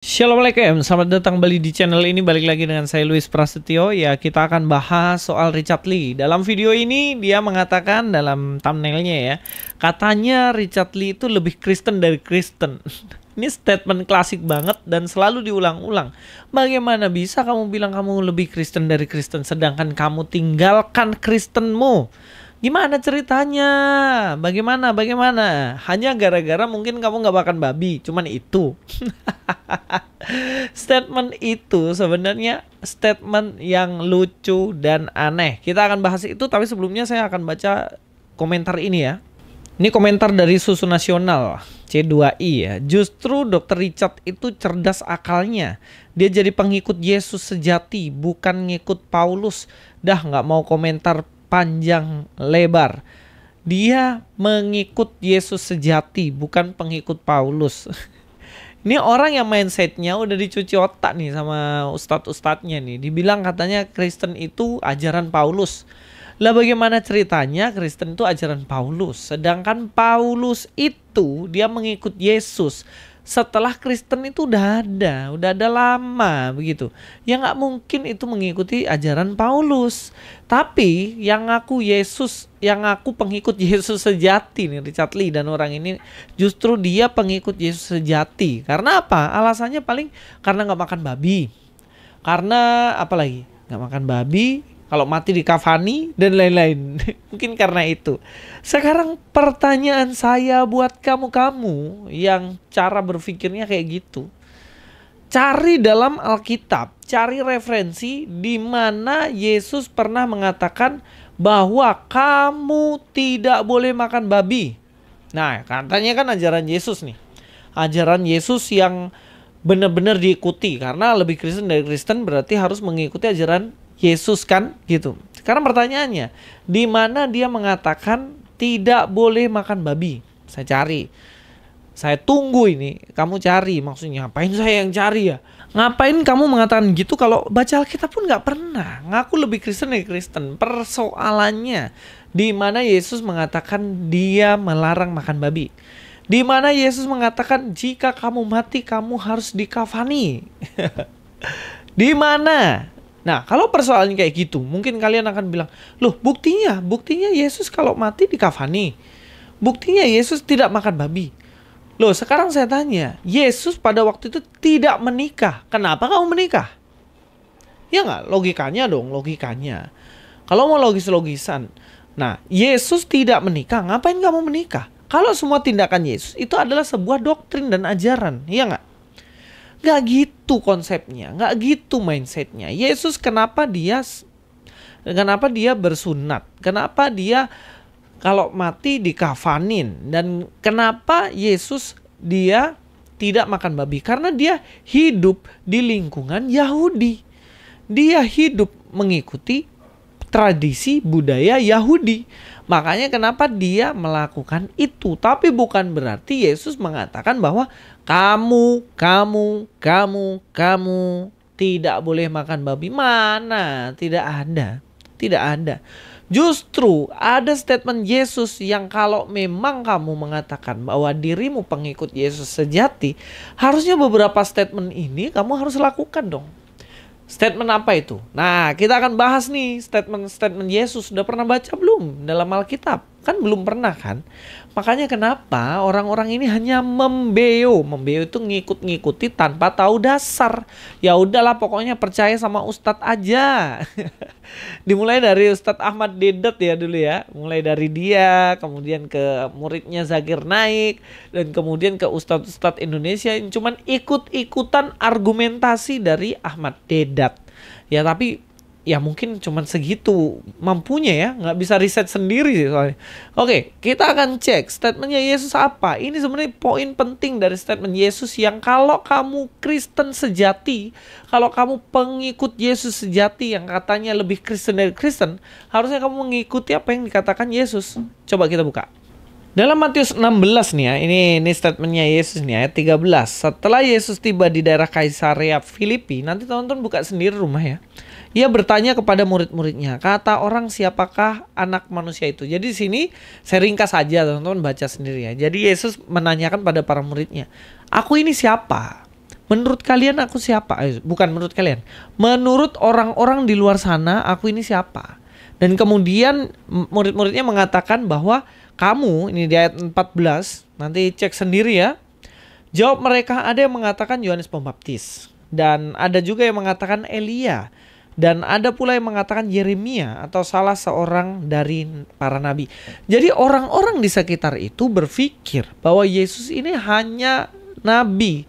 Assalamualaikum, selamat datang kembali di channel ini. Balik lagi dengan saya Luis Prasetyo. Ya, kita akan bahas soal Richard Lee. Dalam video ini dia mengatakan dalam thumbnailnya ya, katanya Richard Lee itu lebih Kristen dari Kristen. Ini statement klasik banget dan selalu diulang-ulang. Bagaimana bisa kamu bilang kamu lebih Kristen dari Kristen sedangkan kamu tinggalkan Kristenmu? Gimana ceritanya? Bagaimana? Hanya gara-gara mungkin kamu nggak makan babi, cuman itu. Statement itu sebenarnya statement yang lucu dan aneh. Kita akan bahas itu, tapi sebelumnya saya akan baca komentar ini ya. Ini komentar dari Susu Nasional C2I ya. Justru Dr. Richard itu cerdas akalnya. Dia jadi pengikut Yesus sejati, bukan ngikut Paulus. Dah nggak mau komentar panjang lebar. Dia mengikut Yesus sejati, bukan pengikut Paulus. Ini orang yang mindsetnya udah dicuci otak nih sama ustadz-ustadznya nih. Dibilang katanya Kristen itu ajaran Paulus. Lah bagaimana ceritanya Kristen itu ajaran Paulus? Sedangkan Paulus itu dia mengikut Yesus. Setelah Kristen itu udah ada lama begitu. Ya nggak mungkin itu mengikuti ajaran Paulus. Tapi yang ngaku Yesus, yang ngaku pengikut Yesus sejati nih Richard Lee dan orang ini justru dia pengikut Yesus sejati. Karena apa? Alasannya paling karena nggak makan babi. Karena apa lagi? Nggak makan babi. Kalau mati di kafani dan lain-lain. Mungkin karena itu. Sekarang pertanyaan saya buat kamu-kamu yang cara berpikirnya kayak gitu. Cari dalam Alkitab, cari referensi di mana Yesus pernah mengatakan bahwa kamu tidak boleh makan babi. Nah, katanya kan ajaran Yesus nih. Ajaran Yesus yang benar-benar diikuti. Karena lebih Kristen dari Kristen berarti harus mengikuti ajaran Yesus kan gitu. Sekarang pertanyaannya, di mana dia mengatakan tidak boleh makan babi? Saya cari. Saya tunggu ini, kamu cari. Maksudnya ngapain saya yang cari ya? Ngapain kamu mengatakan gitu kalau baca Alkitab pun nggak pernah. Ngaku lebih Kristen dari Kristen. Persoalannya di mana Yesus mengatakan dia melarang makan babi. Di mana Yesus mengatakan jika kamu mati kamu harus dikafani. Di mana? Nah, kalau persoalannya kayak gitu, mungkin kalian akan bilang, loh buktinya Yesus kalau mati dikafani. Buktinya Yesus tidak makan babi. Loh, sekarang saya tanya, Yesus pada waktu itu tidak menikah. Kenapa kamu menikah? Ya nggak? Logikanya dong, logikanya. Kalau mau logis-logisan. Nah, Yesus tidak menikah, ngapain kamu menikah? Kalau semua tindakan Yesus itu adalah sebuah doktrin dan ajaran, iya nggak? Gak gitu konsepnya, gak gitu mindsetnya. Yesus kenapa dia bersunat? Kenapa dia kalau mati dikafanin? Dan kenapa Yesus dia tidak makan babi? Karena dia hidup di lingkungan Yahudi. Dia hidup mengikuti tradisi budaya Yahudi. Makanya kenapa dia melakukan itu. Tapi bukan berarti Yesus mengatakan bahwa kamu tidak boleh makan babi. Mana? Tidak ada. Tidak ada. Justru ada statement Yesus yang kalau memang kamu mengatakan bahwa dirimu pengikut Yesus sejati, harusnya beberapa statement ini kamu harus lakukan dong. Statement apa itu? Nah, kita akan bahas nih statement Yesus. Sudah pernah baca belum dalam Alkitab? Kan belum pernah kan? Makanya kenapa orang-orang ini hanya membeo. Membeo itu ngikut-ngikuti tanpa tahu dasar. Ya udahlah pokoknya percaya sama ustadz aja. Dimulai dari Ustadz Ahmad Dedat ya dulu ya. Mulai dari dia, kemudian ke muridnya Zakir Naik, dan kemudian ke ustadz-ustadz Indonesia yang cuman ikut-ikutan argumentasi dari Ahmad Dedat. Ya tapi ya mungkin cuman segitu mampunya ya, nggak bisa riset sendiri sih soalnya. Oke, kita akan cek statementnya Yesus apa. Ini sebenarnya poin penting dari statement Yesus yang kalau kamu Kristen sejati, kalau kamu pengikut Yesus sejati yang katanya lebih Kristen dari Kristen, harusnya kamu mengikuti apa yang dikatakan Yesus. Coba kita buka. Dalam Matius 16 nih ya, ini statementnya Yesus nih ayat 13. Setelah Yesus tiba di daerah Kaisarea Filipi, nanti teman-teman buka sendiri rumah ya. Ia bertanya kepada murid-muridnya, kata orang siapakah anak manusia itu? Jadi di sini saya ringkas saja, teman-teman baca sendiri ya. Jadi Yesus menanyakan pada para muridnya, aku ini siapa? menurut kalian aku siapa? Bukan menurut kalian, menurut orang-orang di luar sana aku ini siapa? Dan kemudian murid-muridnya mengatakan bahwa kamu, ini di ayat 14, nanti cek sendiri ya. Jawab mereka, ada yang mengatakan Yohanes Pembaptis, dan ada juga yang mengatakan Elia, dan ada pula yang mengatakan Yeremia atau salah seorang dari para nabi. Jadi orang-orang di sekitar itu berpikir bahwa Yesus ini hanya nabi.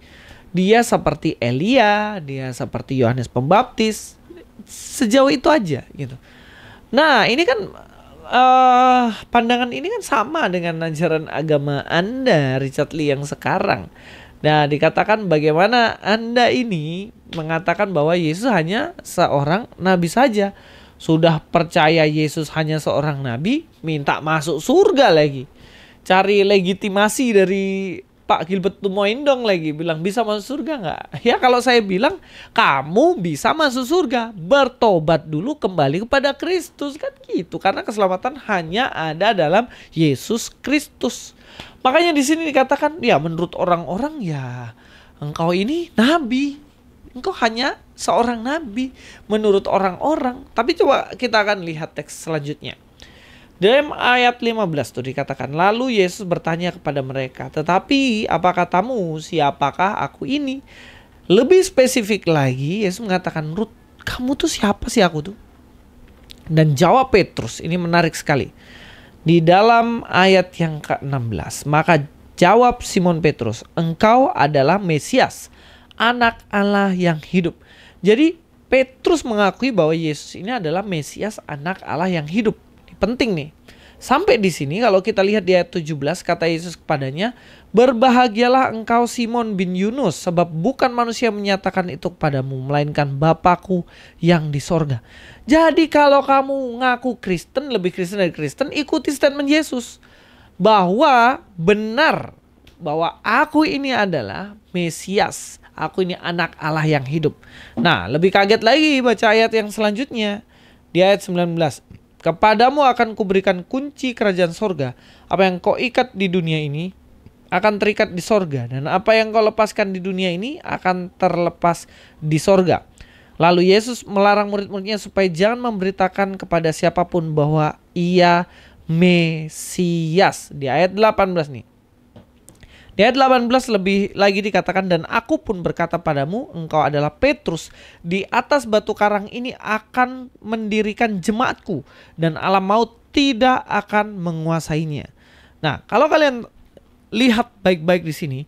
Dia seperti Elia, dia seperti Yohanes Pembaptis. Sejauh itu aja gitu. Nah, ini kan pandangan ini kan sama dengan ajaran agama Anda, Richard Lee, yang sekarang. Nah, dikatakan bagaimana Anda ini mengatakan bahwa Yesus hanya seorang nabi saja. Sudah percaya Yesus hanya seorang nabi, minta masuk surga lagi. Cari legitimasi dari Pak Gilbert Tumoindong lagi, bilang bisa masuk surga nggak? Ya kalau saya bilang kamu bisa masuk surga, bertobat dulu kembali kepada Kristus, kan gitu. Karena keselamatan hanya ada dalam Yesus Kristus. Makanya di sini dikatakan ya menurut orang-orang ya engkau ini nabi, engkau hanya seorang nabi menurut orang-orang. Tapi coba kita akan lihat teks selanjutnya. Dalam ayat 15 tuh dikatakan, lalu Yesus bertanya kepada mereka, tetapi apa katamu, siapakah aku ini? Lebih spesifik lagi, Yesus mengatakan, Rut, kamu tuh siapa sih aku tuh? Dan jawab Petrus, ini menarik sekali. Di dalam ayat yang ke-16, maka jawab Simon Petrus, engkau adalah Mesias, anak Allah yang hidup. Jadi Petrus mengakui bahwa Yesus ini adalah Mesias, anak Allah yang hidup. Penting nih. Sampai di sini kalau kita lihat di ayat 17, kata Yesus kepadanya, berbahagialah engkau Simon bin Yunus, sebab bukan manusia menyatakan itu kepadamu, melainkan Bapakku yang di sorga. Jadi kalau kamu ngaku Kristen, lebih Kristen dari Kristen, ikuti statement Yesus. Bahwa benar, bahwa aku ini adalah Mesias. Aku ini anak Allah yang hidup. Nah, lebih kaget lagi baca ayat yang selanjutnya. Di ayat 19. Kepadamu akan kuberikan kunci kerajaan sorga. Apa yang kau ikat di dunia ini akan terikat di sorga. Dan apa yang kau lepaskan di dunia ini akan terlepas di sorga. Lalu Yesus melarang murid-muridnya supaya jangan memberitakan kepada siapapun bahwa ia Mesias. Di ayat 18 nih. Di ayat 18 lebih lagi dikatakan, dan aku pun berkata padamu, engkau adalah Petrus, di atas batu karang ini akan mendirikan jemaatku, dan alam maut tidak akan menguasainya. Nah, kalau kalian lihat baik-baik di sini,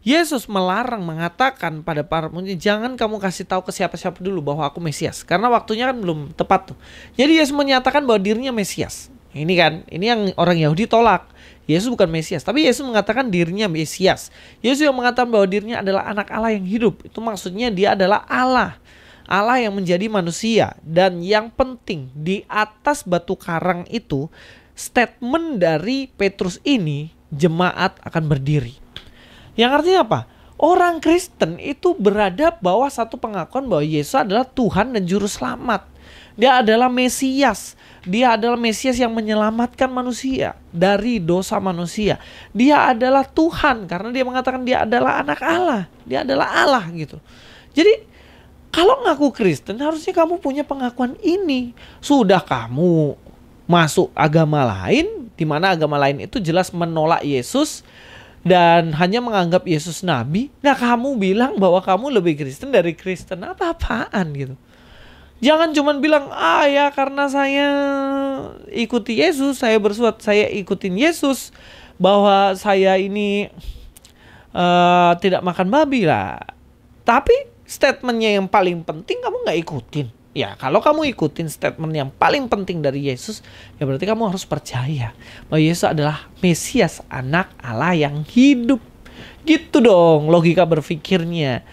Yesus melarang, mengatakan pada para murid, jangan kamu kasih tahu ke siapa-siapa dulu bahwa aku Mesias, karena waktunya kan belum tepat tuh. Jadi Yesus menyatakan bahwa dirinya Mesias. Ini kan, ini yang orang Yahudi tolak. Yesus bukan Mesias, tapi Yesus mengatakan dirinya Mesias. Yesus yang mengatakan bahwa dirinya adalah anak Allah yang hidup. Itu maksudnya dia adalah Allah. Allah yang menjadi manusia. Dan yang penting, di atas batu karang itu, statement dari Petrus ini, jemaat akan berdiri. Yang artinya apa? Orang Kristen itu berada bawah satu pengakuan bahwa Yesus adalah Tuhan dan Juru Selamat. Dia adalah Mesias. Dia adalah Mesias yang menyelamatkan manusia dari dosa manusia. Dia adalah Tuhan karena dia mengatakan dia adalah anak Allah. Dia adalah Allah gitu. Jadi kalau ngaku Kristen harusnya kamu punya pengakuan ini. Sudah kamu masuk agama lain, di mana agama lain itu jelas menolak Yesus dan hanya menganggap Yesus nabi. Nah, kamu bilang bahwa kamu lebih Kristen dari Kristen, apa-apaan gitu. Jangan cuma bilang, ya karena saya ikuti Yesus, saya bersuat, saya ikutin Yesus, bahwa saya ini tidak makan babi lah. Tapi statementnya yang paling penting kamu nggak ikutin. Ya kalau kamu ikutin statement yang paling penting dari Yesus, ya berarti kamu harus percaya bahwa Yesus adalah Mesias, anak Allah yang hidup. Gitu dong logika berpikirnya.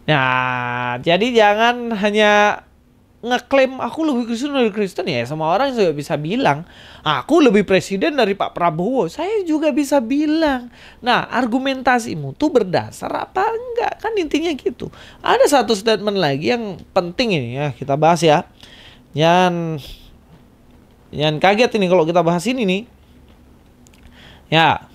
Nah, jadi jangan hanya ngeklaim aku lebih Kristen dari Kristen. Ya semua orang juga bisa bilang aku lebih presiden dari Pak Prabowo. Saya juga bisa bilang. Nah, argumentasimu tuh berdasar apa enggak? Kan intinya gitu. Ada satu statement lagi yang penting ini ya, kita bahas ya. Jangan kaget ini kalau kita bahas ini nih. Ya.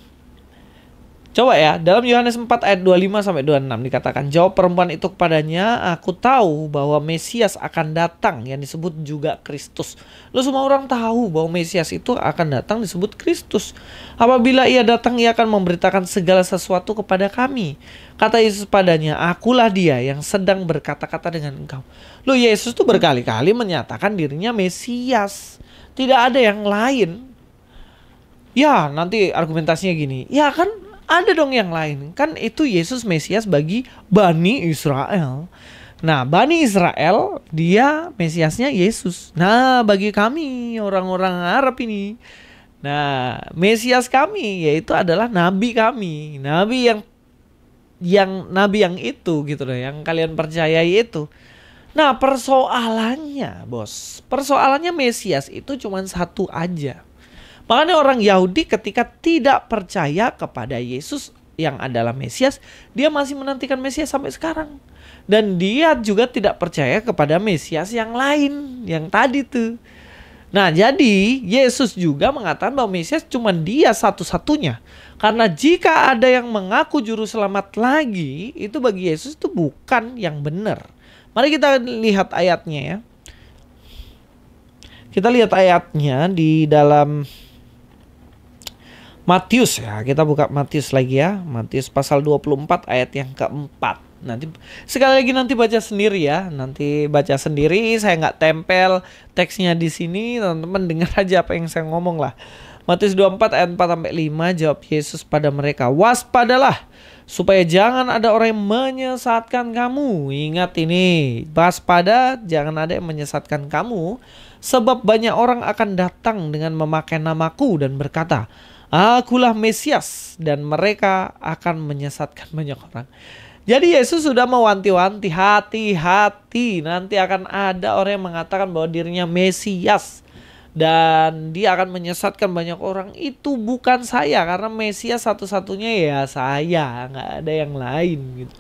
Coba ya, dalam Yohanes 4 ayat 25 sampai 26 dikatakan, jawab perempuan itu kepadanya, aku tahu bahwa Mesias akan datang yang disebut juga Kristus. Lalu semua orang tahu bahwa Mesias itu akan datang disebut Kristus. Apabila ia datang, ia akan memberitakan segala sesuatu kepada kami. Kata Yesus padanya, akulah dia yang sedang berkata-kata dengan engkau. Loh, Yesus tuh berkali-kali menyatakan dirinya Mesias. Tidak ada yang lain. Ya, nanti argumentasinya gini, ya kan ada dong yang lain. Kan itu Yesus Mesias bagi Bani Israel. Nah, Bani Israel dia Mesiasnya Yesus. Nah, bagi kami orang-orang Arab ini, nah, Mesias kami yaitu adalah nabi kami. Nabi yang itu gitu loh, yang kalian percayai itu. Nah, persoalannya, Bos. Persoalannya Mesias itu cuma satu aja. Makanya orang Yahudi ketika tidak percaya kepada Yesus yang adalah Mesias, dia masih menantikan Mesias sampai sekarang. Dan dia juga tidak percaya kepada Mesias yang lain, yang tadi tuh. Nah, jadi Yesus juga mengatakan bahwa Mesias cuma dia satu-satunya. Karena jika ada yang mengaku juru selamat lagi, itu bagi Yesus itu bukan yang benar. Mari kita lihat ayatnya ya. Kita lihat ayatnya di dalam Matius ya, kita buka Matius lagi ya. Matius pasal 24 ayat yang keempat. Nanti sekali lagi nanti baca sendiri ya. Nanti baca sendiri, saya nggak tempel teksnya di sini. Teman-teman dengar aja apa yang saya ngomong lah. Matius 24 ayat 4 sampai 5, jawab Yesus pada mereka, waspadalah supaya jangan ada orang yang menyesatkan kamu. Ingat ini, waspada, jangan ada yang menyesatkan kamu, sebab banyak orang akan datang dengan memakai namaku dan berkata, akulah Mesias, dan mereka akan menyesatkan banyak orang. Jadi Yesus sudah mewanti-wanti, hati-hati, nanti akan ada orang yang mengatakan bahwa dirinya Mesias dan dia akan menyesatkan banyak orang. Itu bukan saya, karena Mesias satu-satunya ya saya, nggak ada yang lain gitu.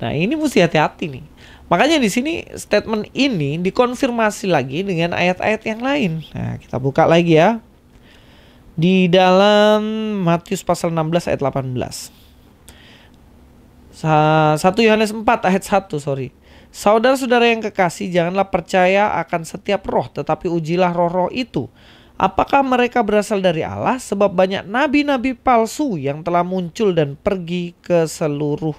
Nah, ini mesti hati-hati nih. Makanya di sini statement ini dikonfirmasi lagi dengan ayat-ayat yang lain. Nah, kita buka lagi ya. Di dalam Matius pasal 16 ayat 18. 1 Yohanes 4 ayat 1, sorry. Saudara-saudara yang kekasih, janganlah percaya akan setiap roh, tetapi ujilah roh-roh itu. Apakah mereka berasal dari Allah? Sebab banyak nabi-nabi palsu yang telah muncul dan pergi ke seluruh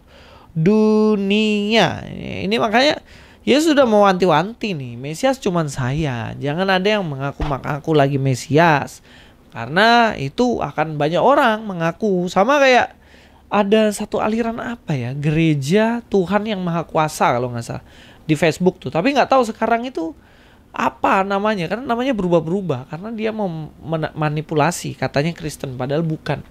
dunia. Ini makanya Yesus sudah mewanti-wanti nih, Mesias cuman saya. Jangan ada yang mengaku lagi Mesias. Karena itu akan banyak orang mengaku. Sama kayak ada satu aliran apa ya, gereja Tuhan yang Maha Kuasa kalau nggak salah di Facebook tuh. Tapi nggak tahu sekarang itu apa namanya, karena namanya berubah-berubah. Karena dia mau manipulasi, katanya Kristen padahal bukan.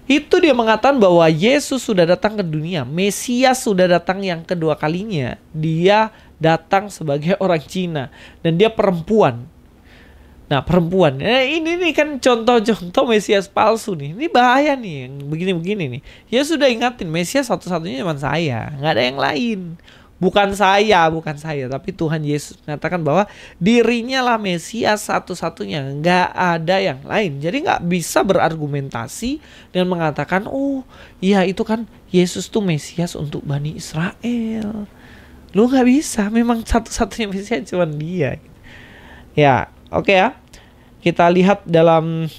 Itu dia mengatakan bahwa Yesus sudah datang ke dunia, Mesias sudah datang yang kedua kalinya. Dia datang sebagai orang Cina dan dia perempuan. Nah, perempuan, ini nih kan contoh-contoh Mesias palsu nih. Ini bahaya nih, yang begini-begini nih. Ya sudah ingatin, Mesias satu-satunya cuma saya, nggak ada yang lain. Bukan saya, tapi Tuhan Yesus mengatakan bahwa dirinya lah Mesias satu-satunya, nggak ada yang lain. Jadi nggak bisa berargumentasi dan mengatakan, oh iya itu kan Yesus tuh Mesias untuk Bani Israel. Lu nggak bisa, memang satu-satunya Mesias cuma dia. Ya. Oke ya, kita lihat dalam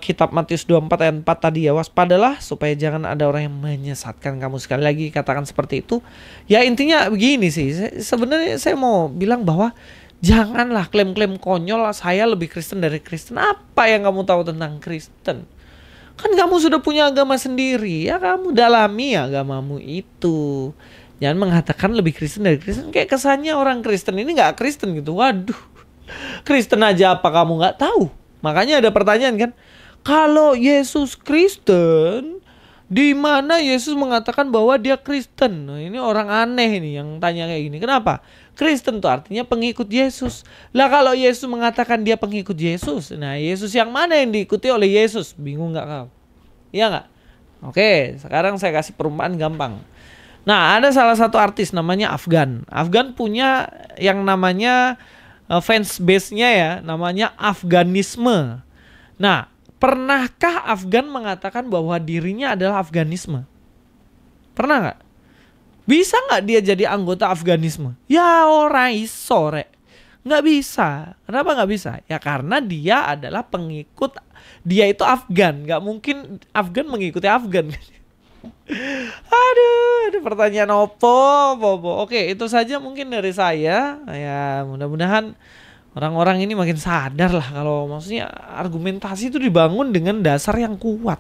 kitab Matius 24 ayat 4 tadi ya, waspadalah supaya jangan ada orang yang menyesatkan kamu. Sekali lagi katakan seperti itu. Ya intinya begini sih, sebenarnya saya mau bilang bahwa janganlah klaim-klaim konyol saya lebih Kristen dari Kristen. Apa yang kamu tahu tentang Kristen? Kan kamu sudah punya agama sendiri, ya kamu dalami agamamu itu. Jangan mengatakan lebih Kristen dari Kristen. Kayak kesannya orang Kristen ini gak Kristen gitu. Waduh, Kristen aja apa kamu gak tahu? Makanya ada pertanyaan kan, kalau Yesus Kristen, di mana Yesus mengatakan bahwa dia Kristen? Nah, ini orang aneh nih yang tanya kayak gini. Kenapa? Kristen tuh artinya pengikut Yesus. Lah kalau Yesus mengatakan dia pengikut Yesus, nah Yesus yang mana yang diikuti oleh Yesus? Bingung gak kau? Iya gak? Oke, sekarang saya kasih perumpamaan gampang. Nah, ada salah satu artis namanya Afgan. Afgan punya yang namanya fans base-nya ya, namanya Afganisme. Nah, Pernahkah Afgan mengatakan bahwa dirinya adalah Afganisme? Pernah nggak? Bisa nggak dia jadi anggota Afganisme? Ya ora iso rek. Nggak bisa. Kenapa nggak bisa? Ya karena dia adalah pengikut. Dia itu Afgan. Nggak mungkin Afgan mengikuti Afgan. Aduh, ada pertanyaan opo. Oke, itu saja mungkin dari saya. Ya mudah-mudahan orang-orang ini makin sadar lah kalau maksudnya argumentasi itu dibangun dengan dasar yang kuat.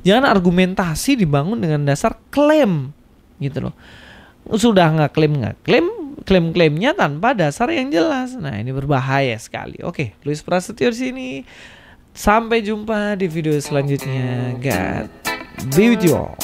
Jangan argumentasi dibangun dengan dasar klaim gitu loh. Sudah klaim-klaimnya tanpa dasar yang jelas. Nah, ini berbahaya sekali. Oke, Luis Prasetyo di sini. Sampai jumpa di video selanjutnya. God be with you all.